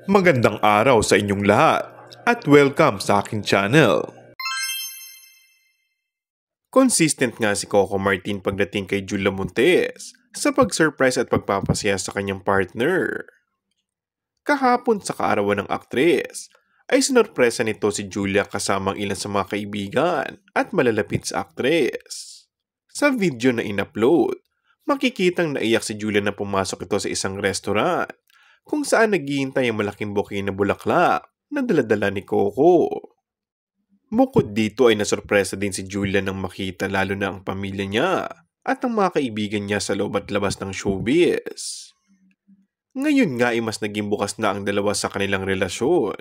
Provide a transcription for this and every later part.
Magandang araw sa inyong lahat at welcome sa aking channel. Consistent nga si Coco Martin pagdating kay Julia Montes sa pag-surprise at pagpapasaya sa kanyang partner. Kahapon sa kaarawan ng aktres ay sinorpresa nito si Julia kasama ang ilan sa mga kaibigan at malalapit sa aktres. Sa video na in-upload, makikitang naiyak si Julia na pumasok ito sa isang restaurant kung saan naghihintay ang malaking bouquet na bulaklak na dala-dala ni Coco. Bukod dito ay nasurpresa din si Julia nang makita lalo na ang pamilya niya at ang mga kaibigan niya sa loob at labas ng showbiz. Ngayon nga ay mas naging bukas na ang dalawa sa kanilang relasyon.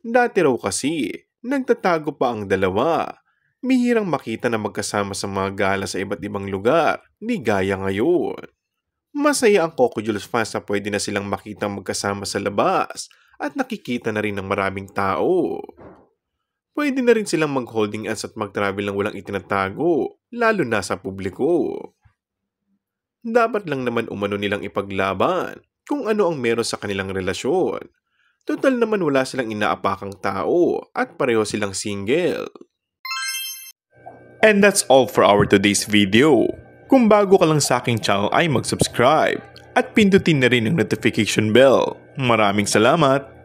Dati raw kasi, nagtatago pa ang dalawa. Bihirang makita na magkasama sa mga gala sa iba't ibang lugar, di gaya ngayon. Masaya ang Coco Jules fans na pwede na silang makitang magkasama sa labas at nakikita na rin ng maraming tao. Pwede na rin silang mag-holding hands at mag-travel ng walang itinatago, lalo na sa publiko. Dapat lang naman umano nilang ipaglaban kung ano ang meron sa kanilang relasyon. Total naman wala silang inaapakang tao at pareho silang single. And that's all for our today's video. Kung bago ka lang sa aking channel ay mag-subscribe at pindutin na rin ang notification bell. Maraming salamat!